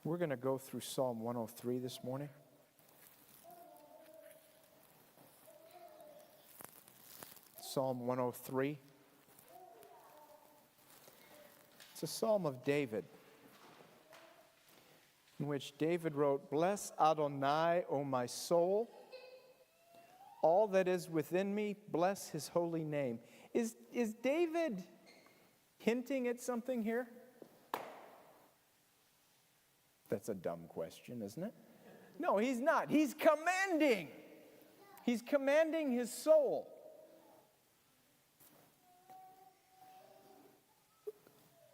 We're going to go through Psalm 103 this morning. Psalm 103. It's a psalm of David, in which David wrote, "Bless Adonai, O my soul. All that is within me, bless his holy name." Is David hinting at something here? That's a dumb question, isn't it? No, he's not. He's commanding. He's commanding his soul.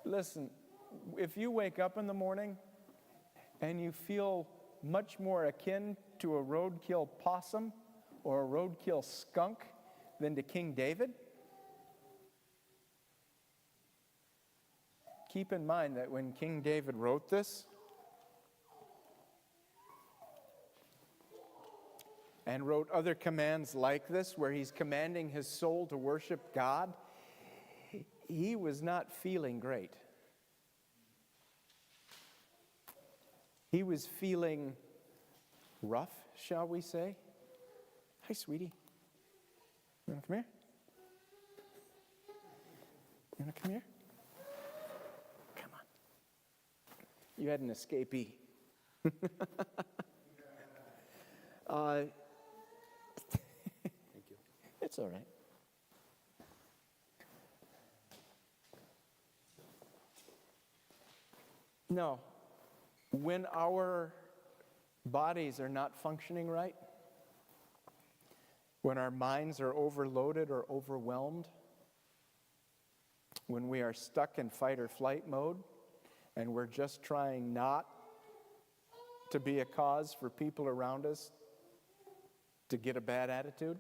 Listen, if you wake up in the morning and you feel much more akin to a roadkill possum or a roadkill skunk than to King David, keep in mind that when King David wrote this, and wrote other commands like this, where he's commanding his soul to worship God, he was not feeling great. He was feeling rough, shall we say? Hi, sweetie. You want to come here? You want to come here? Come on. You had an escapee. Thank you. It's all right. No. When our bodies are not functioning right, when our minds are overloaded or overwhelmed, when we are stuck in fight or flight mode, and we're just trying not to be a cause for people around us to get a bad attitude,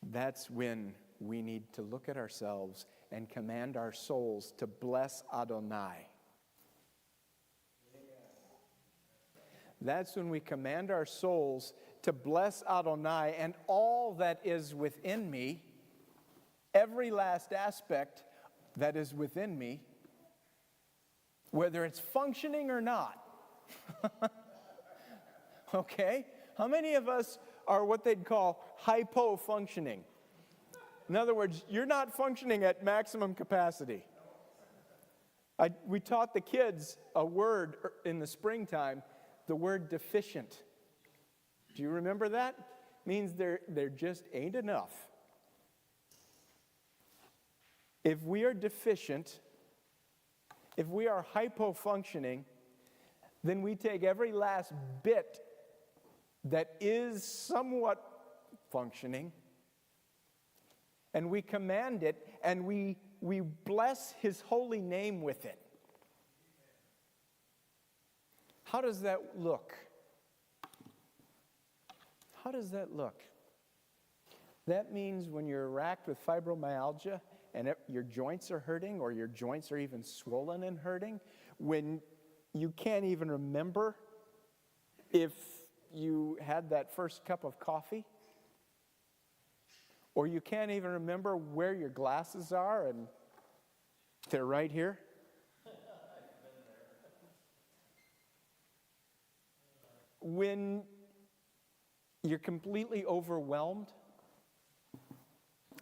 that's when we need to look at ourselves and command our souls to bless Adonai. That's when we command our souls to bless Adonai, and all that is within me, every last aspect that is within me, whether it's functioning or not. Okay? How many of us are what they'd call hypo-functioning? In other words, you're not functioning at maximum capacity. We taught the kids a word in the springtime, the word deficient. Do you remember that? It means there just ain't enough. If we are deficient, if we are hypo-functioning, then we take every last bit that is somewhat functioning, and we command it, and we bless his holy name with it. How does that look? How does that look? That means when you're racked with fibromyalgia and your joints are hurting, or your joints are even swollen and hurting, when you can't even remember if you had that first cup of coffee, or you can't even remember where your glasses are, and they're right here. When you're completely overwhelmed,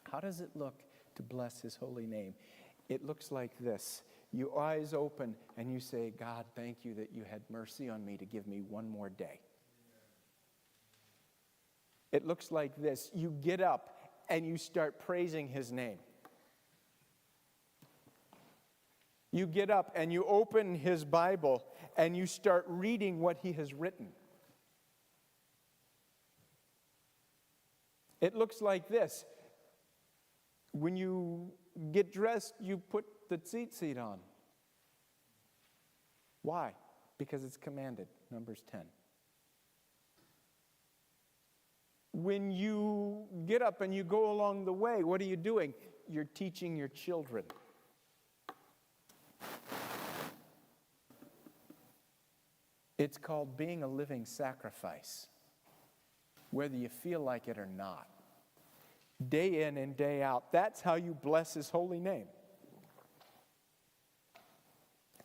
how does it look to bless his holy name? It looks like this. Your eyes open and you say, "God, thank you that you had mercy on me to give me one more day." It looks like this. You get up and you start praising his name. You get up and you open his Bible and you start reading what he has written. It looks like this. When you get dressed, you put the seat on. Why? Because it's commanded. Numbers 10. When you get up and you go along the way, what are you doing? You're teaching your children. It's called being a living sacrifice, whether you feel like it or not. Day in and day out. That's how you bless his holy name.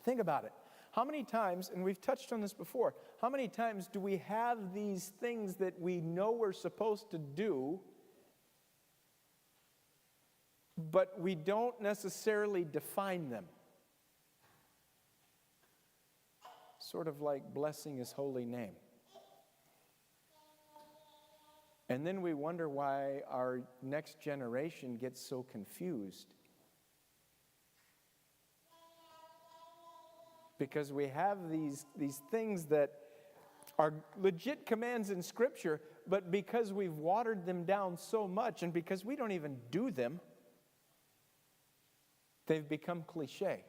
Think about it. How many times, and we've touched on this before, how many times do we have these things that we know we're supposed to do, but we don't necessarily define them? Sort of like blessing His holy name. And then we wonder why our next generation gets so confused. Because we have these things that are legit commands in Scripture, but because we've watered them down so much and because we don't even do them, they've become cliche.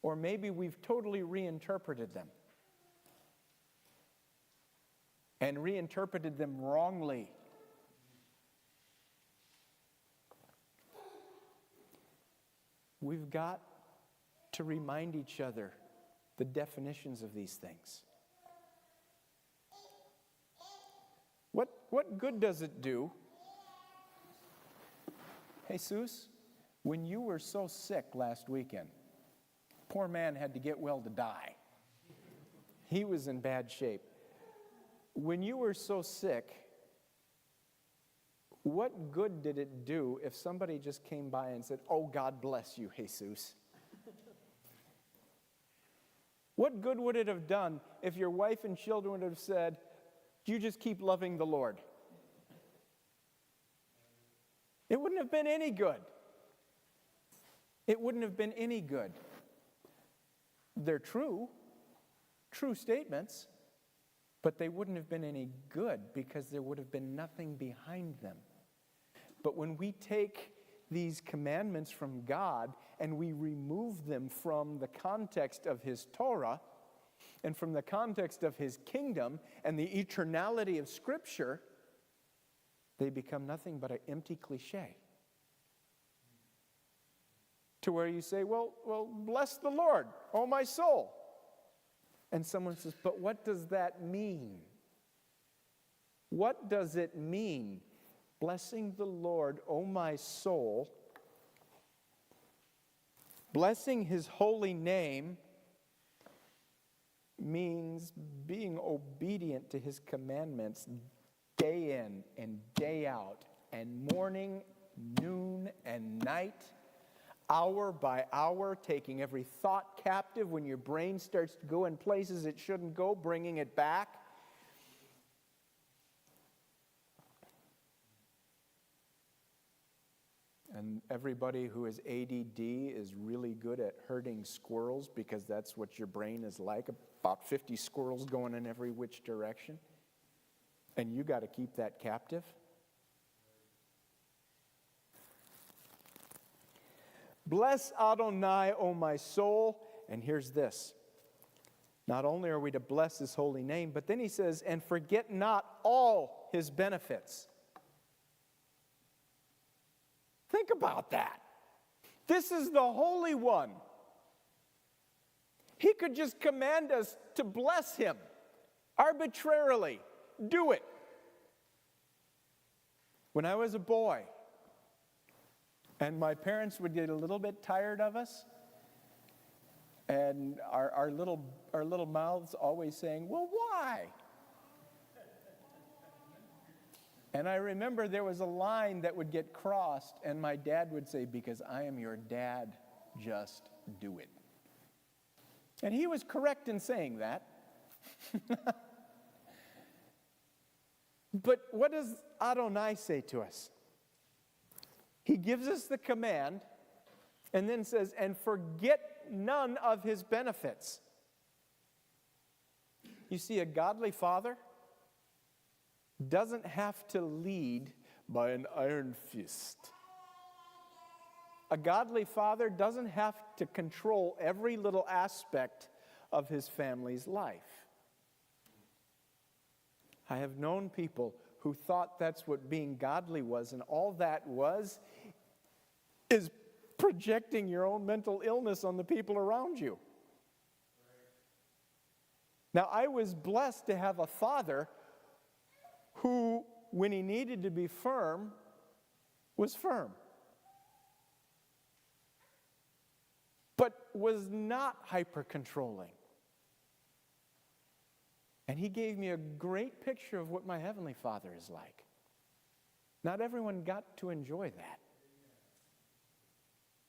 Or maybe we've totally reinterpreted them. And reinterpreted them wrongly. We've got to remind each other the definitions of these things. What good does it do, Jesus, when you were so sick last weekend? Poor man had to get well to die. He was in bad shape. When you were so sick, what good did it do if somebody just came by and said, "Oh, God bless you, Jesus"? What good would it have done if your wife and children would have said, "You just keep loving the Lord"? It wouldn't have been any good. It wouldn't have been any good. They're true statements, but they wouldn't have been any good because there would have been nothing behind them. But when we take these commandments from God and we remove them from the context of His Torah and from the context of His kingdom and the eternality of Scripture, they become nothing but an empty cliche. To where you say, well, bless the Lord, oh my soul. And someone says, but what does that mean? What does it mean? Blessing the Lord, oh my soul. Blessing His holy name means being obedient to His commandments day in and day out, and morning, noon, and night, hour by hour, taking every thought captive when your brain starts to go in places it shouldn't go, bringing it back. And everybody who is ADD is really good at herding squirrels because that's what your brain is like, about 50 squirrels going in every which direction. And you got to keep that captive. Bless Adonai, O my soul. And here's this. Not only are we to bless His holy name, but then He says, and forget not all His benefits. Think about that. This is the Holy One. He could just command us to bless Him arbitrarily. Do it. When I was a boy, and my parents would get a little bit tired of us, and our little mouths always saying, well, why? And I remember there was a line that would get crossed, and my dad would say, because I am your dad, just do it. And he was correct in saying that. But what does Adonai say to us? He gives us the command and then says, and forget none of His benefits. You see, a godly father doesn't have to lead by an iron fist. A godly father doesn't have to control every little aspect of his family's life. I have known people who thought that's what being godly was, and all that was is projecting your own mental illness on the people around you. Now, I was blessed to have a father who, when he needed to be firm, was firm. but was not hyper-controlling. And he gave me a great picture of what my Heavenly Father is like. Not everyone got to enjoy that.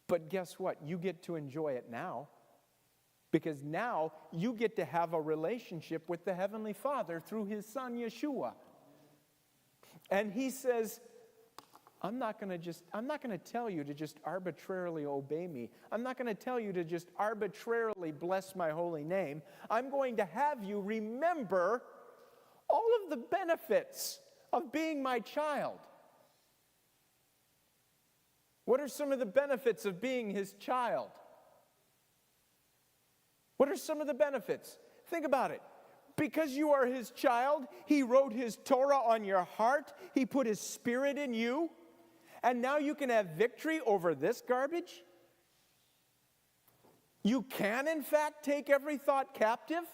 But guess what? You get to enjoy it now. Because now you get to have a relationship with the Heavenly Father through His Son, Yeshua. And He says, I'm not going to tell you to just arbitrarily obey me. I'm not going to tell you to just arbitrarily bless my holy name. I'm going to have you remember all of the benefits of being my child. What are some of the benefits of being His child? What are some of the benefits? Think about it. Because you are His child, He wrote His Torah on your heart. He put His Spirit in you. And now you can have victory over this garbage. You can, in fact, take every thought captive.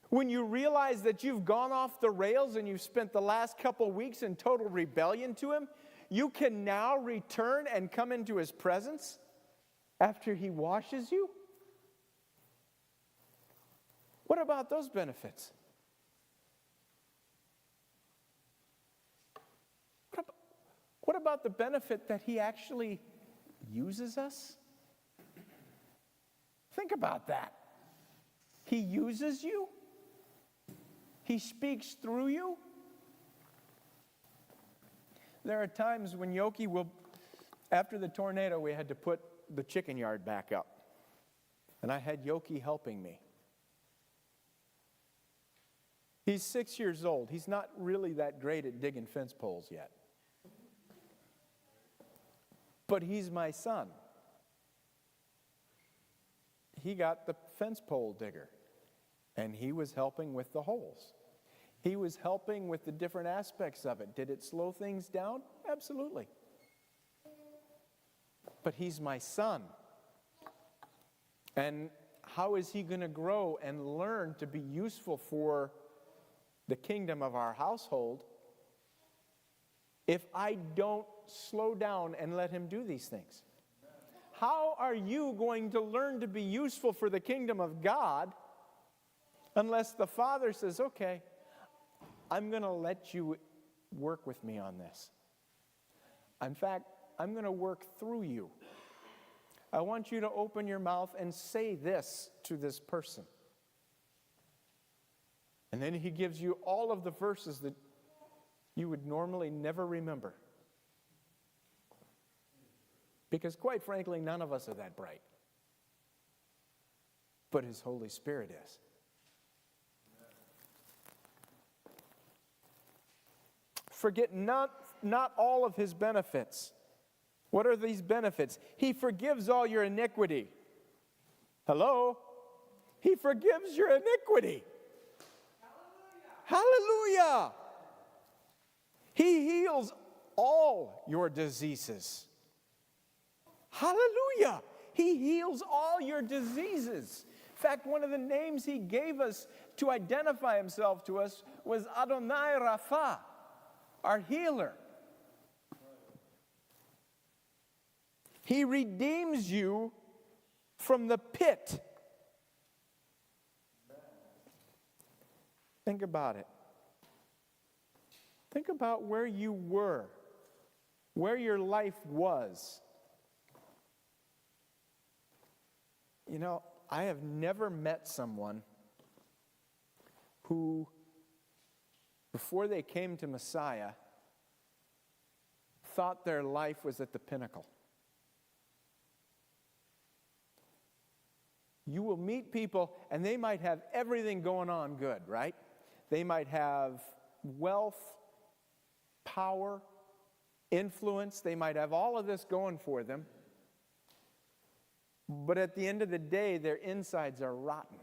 When you realize that you've gone off the rails and you've spent the last couple weeks in total rebellion to Him, you can now return and come into His presence after He washes you. What about those benefits? What about the benefit that He actually uses us? Think about that. He uses you. He speaks through you. There are times when Yoki will, after the tornado, we had to put the chicken yard back up. And I had Yoki helping me. He's 6 years old. He's not really that great at digging fence poles yet. But he's my son. He got the fence pole digger, and he was helping with the holes. He was helping with the different aspects of it. Did it slow things down? Absolutely. But he's my son. And how is he going to grow and learn to be useful for the kingdom of our household if I don't slow down and let him do these things? How are you going to learn to be useful for the kingdom of God unless the Father says, okay, I'm going to let you work with me on this. In fact, I'm going to work through you. I want you to open your mouth and say this to this person. And then he gives you all of the verses that you would normally never remember. Because quite frankly, none of us are that bright. But his Holy Spirit is. Forget not all of his benefits. What are these benefits? He forgives all your iniquity. Hello? He forgives your iniquity. Hallelujah. Hallelujah. He heals all your diseases. Hallelujah. He heals all your diseases. In fact, one of the names he gave us to identify himself to us was Adonai Rapha, our healer. He redeems you from the pit. Think about it. Think about where you were, where your life was. You know, I have never met someone who, before they came to Messiah, thought their life was at the pinnacle. You will meet people, and they might have everything going on good, right? They might have wealth, power, influence. They might have all of this going for them. But at the end of the day, their insides are rotten.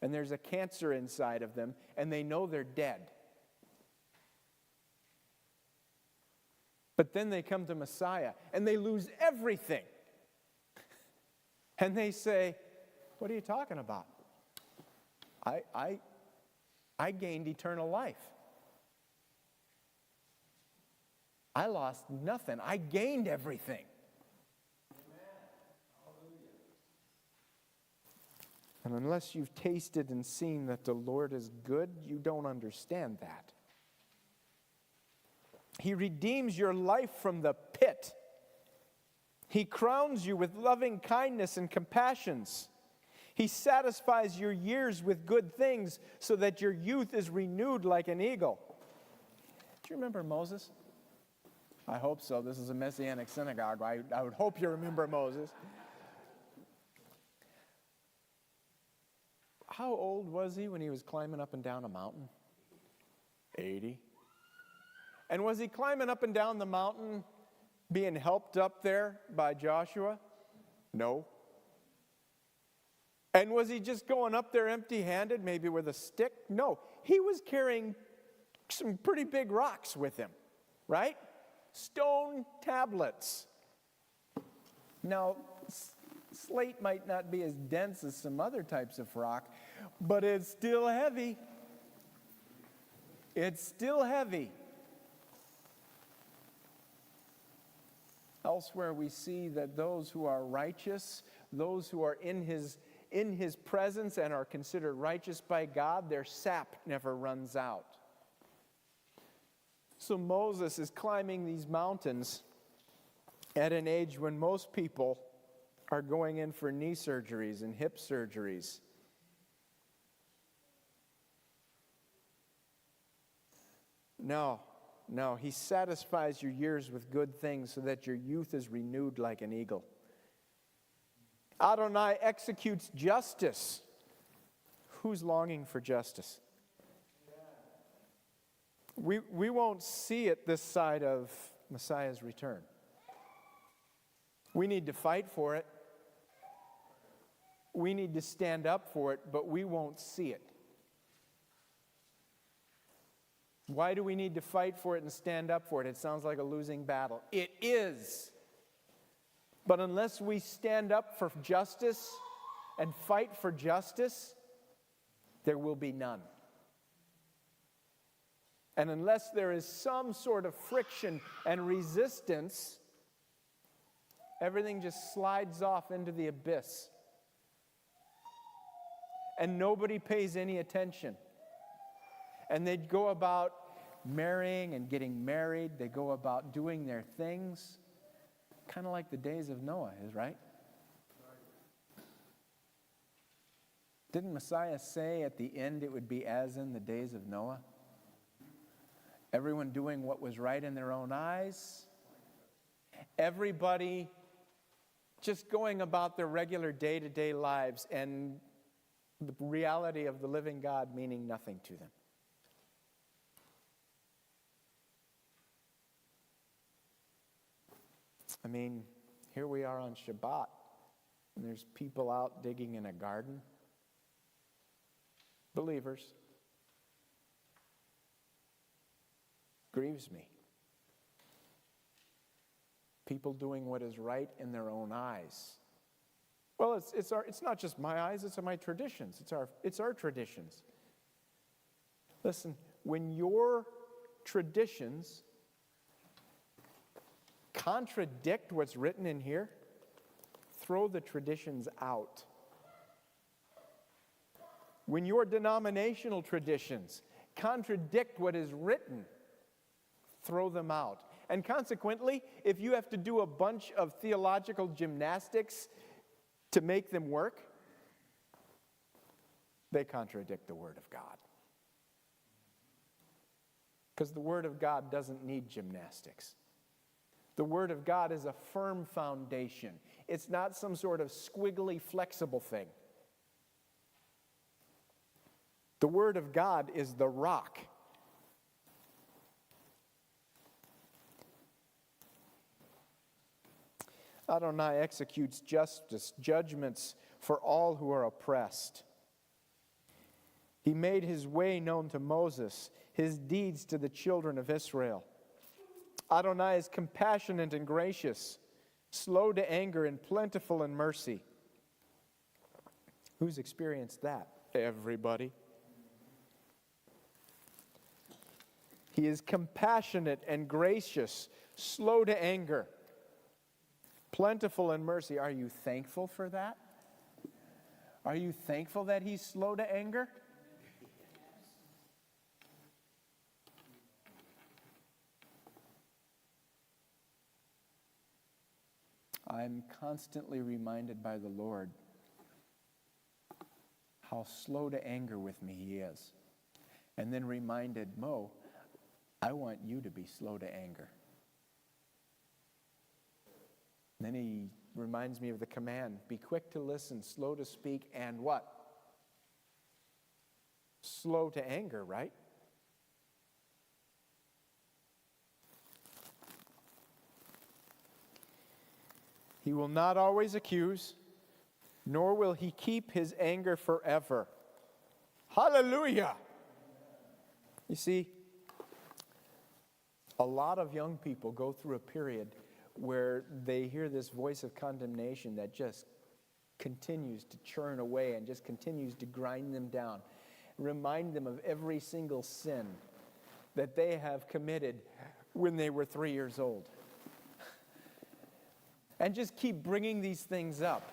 And there's a cancer inside of them, and they know they're dead. But then they come to Messiah, and they lose everything. And they say, what are you talking about? I gained eternal life. I lost nothing. I gained everything. And unless you've tasted and seen that the Lord is good, you don't understand that. He redeems your life from the pit. He crowns you with loving kindness and compassions. He satisfies your years with good things so that your youth is renewed like an eagle. Do you remember Moses? I hope so. This is a Messianic synagogue. I would hope you remember Moses. How old was he when he was climbing up and down a mountain? 80. And was he climbing up and down the mountain being helped up there by Joshua? No. And was he just going up there empty-handed, maybe with a stick? No. He was carrying some pretty big rocks with him, right? Stone tablets. Now, slate might not be as dense as some other types of rock, but it's still heavy. It's still heavy. Elsewhere we see that those who are righteous, those who are in his presence and are considered righteous by God, their sap never runs out. So Moses is climbing these mountains at an age when most people are going in for knee surgeries and hip surgeries. No, he satisfies your years with good things so that your youth is renewed like an eagle. Adonai executes justice. Who's longing for justice? We won't see it this side of Messiah's return. We need to fight for it. We need to stand up for it, but we won't see it. Why do we need to fight for it and stand up for it? It sounds like a losing battle. It is. But unless we stand up for justice and fight for justice, there will be none. And unless there is some sort of friction and resistance, everything just slides off into the abyss. And nobody pays any attention. And they go about marrying and getting married. They go about doing their things. Kind of like the days of Noah is, right? Didn't Messiah say at the end it would be as in the days of Noah? Everyone doing what was right in their own eyes. Everybody just going about their regular day-to-day lives and the reality of the living God meaning nothing to them. I mean, here we are on Shabbat, and there's people out digging in a garden. Believers. Grieves me. People doing what is right in their own eyes. Well, it's not just my eyes, it's my traditions. It's our traditions. Listen, when your traditions contradict what's written in here, throw the traditions out. When your denominational traditions contradict what is written, throw them out. And consequently, if you have to do a bunch of theological gymnastics to make them work, they contradict the Word of God. Because the Word of God doesn't need gymnastics. The Word of God is a firm foundation. It's not some sort of squiggly, flexible thing. The Word of God is the rock. Adonai executes justice, judgments for all who are oppressed. He made his way known to Moses, his deeds to the children of Israel. Adonai is compassionate and gracious, slow to anger and plentiful in mercy. Who's experienced that? Everybody. He is compassionate and gracious, slow to anger, plentiful in mercy. Are you thankful for that? Are you thankful that he's slow to anger? I'm constantly reminded by the Lord how slow to anger with me he is. And then reminded, Mo, I want you to be slow to anger. Then he reminds me of the command, be quick to listen, slow to speak, and what? Slow to anger, right? He will not always accuse, nor will he keep his anger forever. Hallelujah! You see, a lot of young people go through a period where they hear this voice of condemnation that just continues to churn away and just continues to grind them down, remind them of every single sin that they have committed when they were 3 years old. And just keep bringing these things up.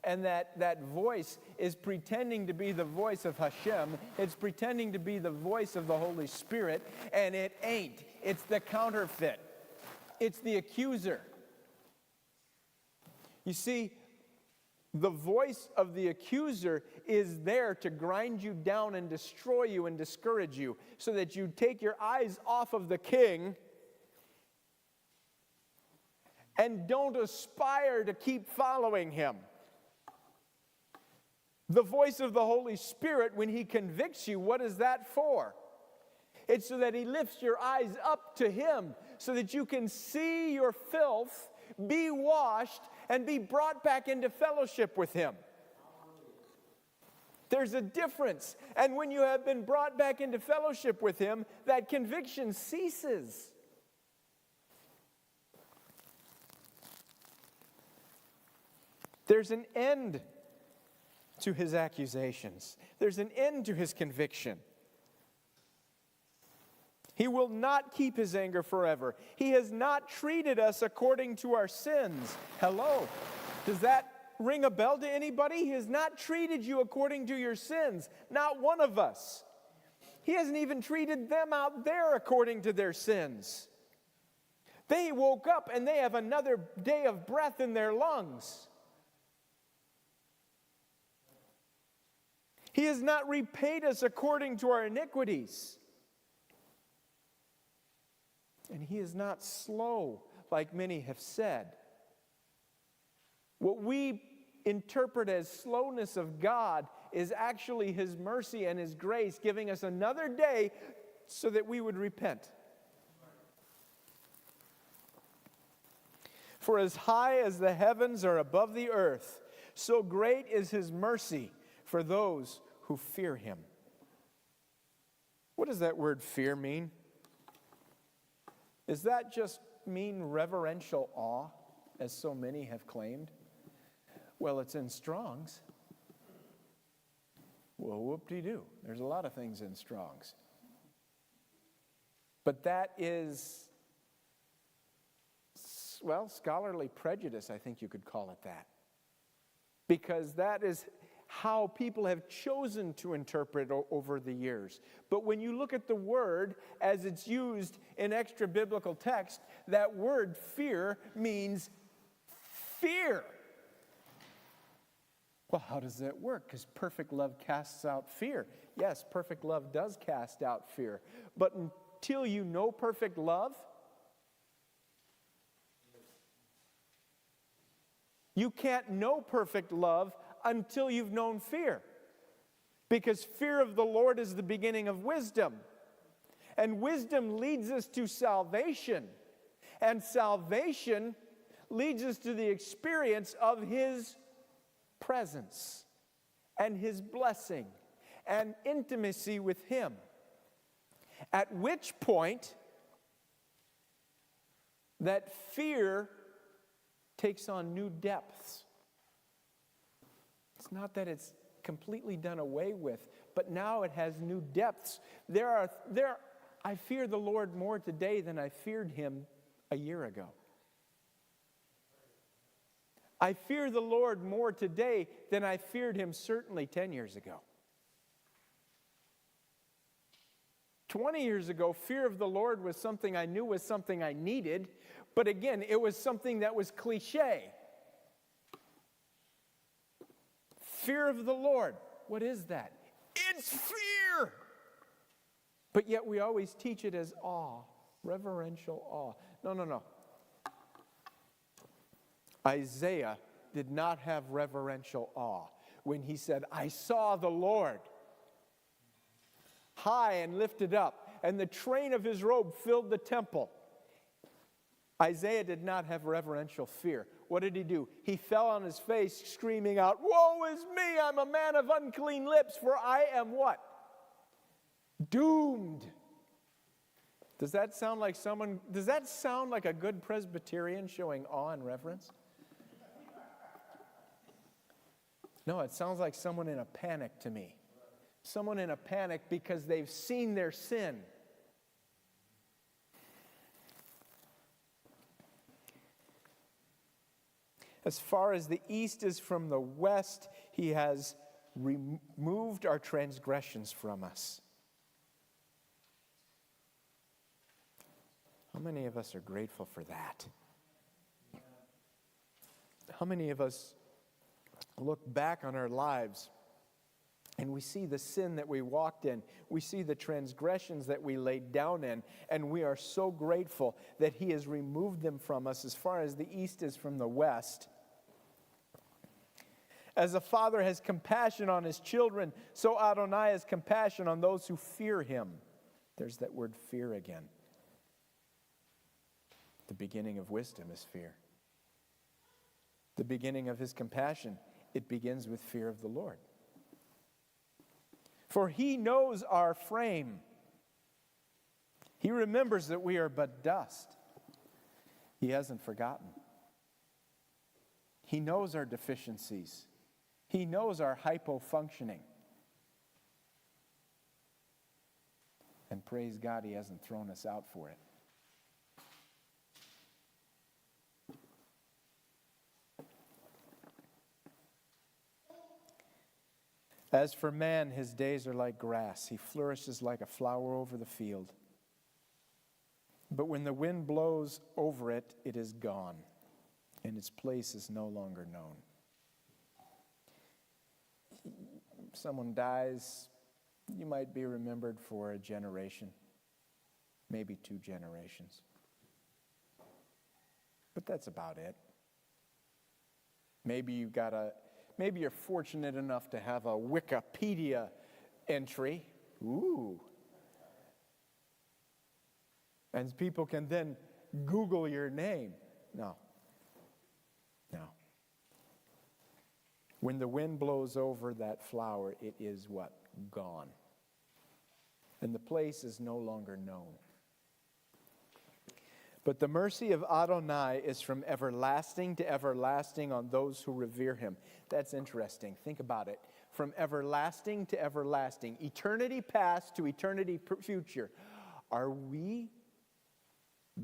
And that voice is pretending to be the voice of Hashem. It's pretending to be the voice of the Holy Spirit. And it ain't. It's the counterfeit. It's the accuser. You see, the voice of the accuser is there to grind you down and destroy you and discourage you so that you take your eyes off of the King and don't aspire to keep following him. The voice of the Holy Spirit, when he convicts you, what is that for? It's so that he lifts your eyes up to him so that you can see your filth, be washed, and be brought back into fellowship with him. There's a difference. And when you have been brought back into fellowship with him, that conviction ceases. There's an end to his accusations. There's an end to his conviction. He will not keep his anger forever. He has not treated us according to our sins. Hello? Does that ring a bell to anybody? He has not treated you according to your sins. Not one of us. He hasn't even treated them out there according to their sins. They woke up and they have another day of breath in their lungs. He has not repaid us according to our iniquities. And he is not slow, like many have said. What we interpret as slowness of God is actually his mercy and his grace, giving us another day so that we would repent. For as high as the heavens are above the earth, so great is his mercy for those who fear him. What does that word fear mean? Does that just mean reverential awe, as so many have claimed? Well, it's in Strong's. Well, whoop-de-doo. There's a lot of things in Strong's. But that is, well, scholarly prejudice, I think you could call it that. Because that is how people have chosen to interpret over the years. But when you look at the word as it's used in extra biblical text, that word fear means fear. Well, how does that work? Because perfect love casts out fear. Yes, perfect love does cast out fear. But until you know perfect love, you can't know perfect love until you've known fear. Because fear of the Lord is the beginning of wisdom. And wisdom leads us to salvation. And salvation leads us to the experience of his presence and his blessing and intimacy with him. At which point, that fear takes on new depths. It's not that it's completely done away with, but now it has new depths. I fear the Lord more today than I feared him a year ago. I fear the Lord more today than I feared him certainly 10 years ago. 20 years ago, fear of the Lord was something I knew was something I needed, but again, it was something that was cliche. Fear of the Lord, what is that? It's fear! But yet we always teach it as awe, reverential awe. No. Isaiah did not have reverential awe when he said, I saw the Lord high and lifted up, and the train of his robe filled the temple. Isaiah did not have reverential fear. What did he do? He fell on his face, screaming out, woe is me, I'm a man of unclean lips, for I am what? Doomed. Does that sound like a good Presbyterian showing awe and reverence? No, it sounds like someone in a panic to me. Someone in a panic because they've seen their sin. As far as the east is from the west, he has removed our transgressions from us. How many of us are grateful for that? How many of us look back on our lives and we see the sin that we walked in, we see the transgressions that we laid down in, and we are so grateful that he has removed them from us as far as the east is from the west. As a father has compassion on his children, so Adonai has compassion on those who fear him. There's that word fear again. The beginning of wisdom is fear. The beginning of his compassion, it begins with fear of the Lord. For he knows our frame. He remembers that we are but dust. He hasn't forgotten. He knows our deficiencies. He knows our hypo-functioning. And praise God, he hasn't thrown us out for it. As for man, his days are like grass. He flourishes like a flower over the field. But when the wind blows over it, it is gone, and its place is no longer known. Someone dies, you might be remembered for a generation, maybe 2 generations. But that's about it. Maybe you're fortunate enough to have a Wikipedia entry. Ooh. And people can then Google your name. No. When the wind blows over that flower, it is what? Gone. And the place is no longer known. But the mercy of Adonai is from everlasting to everlasting on those who revere him. That's interesting. Think about it. From everlasting to everlasting. Eternity past to eternity future. Are we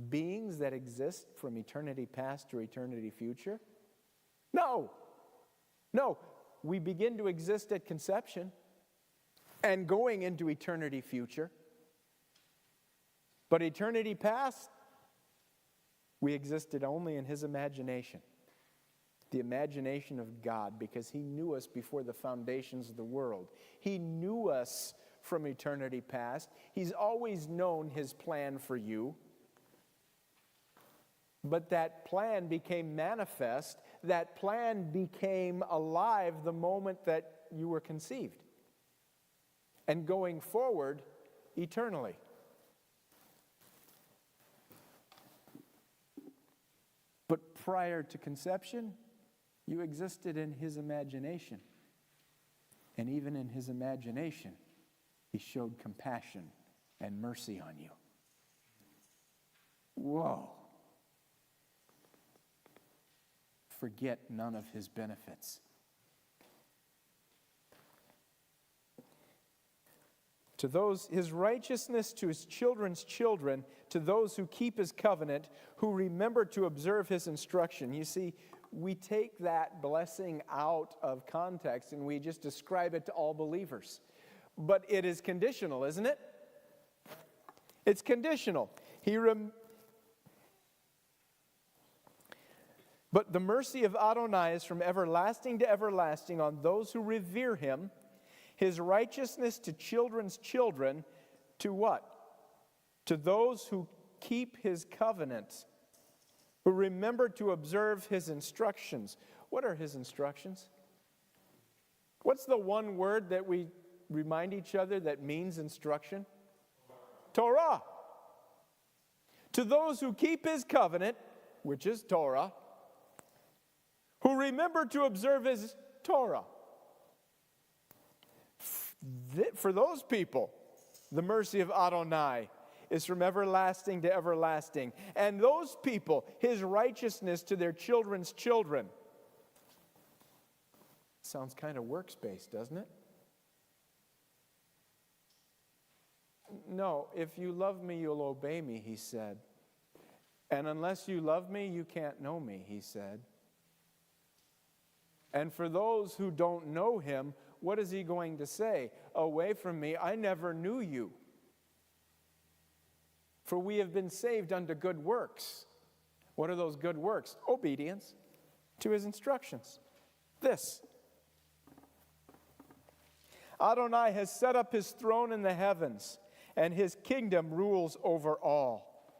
beings that exist from eternity past to eternity future? No. We begin to exist at conception and going into eternity future. But eternity past, we existed only in his imagination. The imagination of God, because he knew us before the foundations of the world. He knew us from eternity past. He's always known his plan for you. But that plan became manifest. That plan became alive the moment that you were conceived. And going forward, eternally. But prior to conception, you existed in his imagination. And even in his imagination, he showed compassion and mercy on you. Whoa. Forget none of his benefits. To those, his righteousness to his children's children, to those who keep his covenant, who remember to observe his instruction. You see, we take that blessing out of context and we just describe it to all believers. But it is conditional, isn't it? It's conditional. But the mercy of Adonai is from everlasting to everlasting on those who revere him, his righteousness to children's children, to what? To those who keep his covenant, who remember to observe his instructions. What are his instructions? What's the one word that we remind each other that means instruction? Torah. To those who keep his covenant, which is Torah, who remember to observe his Torah. For those people, the mercy of Adonai is from everlasting to everlasting. And those people, his righteousness to their children's children. Sounds kind of works-based, doesn't it? No, if you love me, you'll obey me, he said. And unless you love me, you can't know me, he said. And for those who don't know him, what is he going to say? Away from me, I never knew you. For we have been saved unto good works. What are those good works? Obedience to his instructions. This. Adonai has set up his throne in the heavens, and his kingdom rules over all.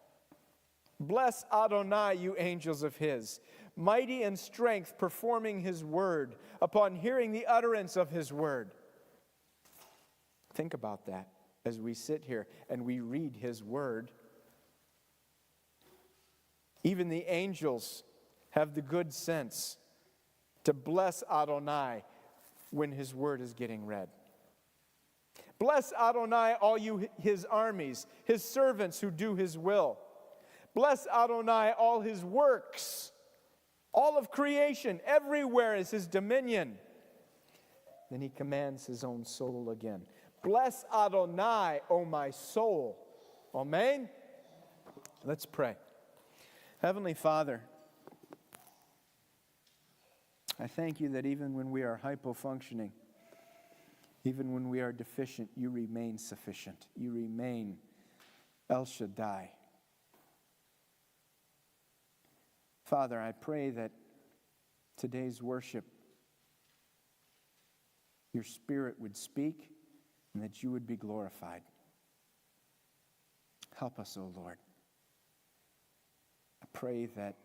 Bless Adonai, you angels of his, mighty in strength, performing his word, upon hearing the utterance of his word. Think about that as we sit here and we read his word. Even the angels have the good sense to bless Adonai when his word is getting read. Bless Adonai, all you his armies, his servants who do his will. Bless Adonai, all his works. All of creation, everywhere is his dominion. Then he commands his own soul again. Bless Adonai, O my soul. Amen? Let's pray. Heavenly Father, I thank you that even when we are hypofunctioning, even when we are deficient, you remain sufficient. You remain El Shaddai. Father, I pray that today's worship, your Spirit would speak and that you would be glorified. Help us, O Lord. I pray that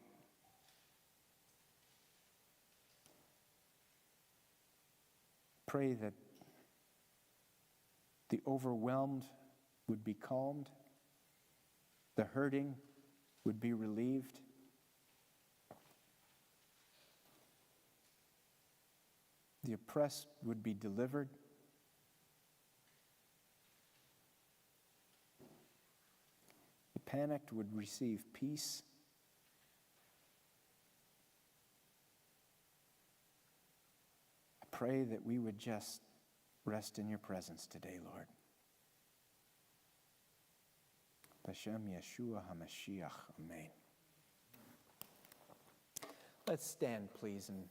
the overwhelmed would be calmed, the hurting would be relieved, the oppressed would be delivered, the panicked would receive peace, I pray that we would just rest in your presence today, Lord. B'Shem Yeshua HaMashiach. Amen. Let's stand, please, and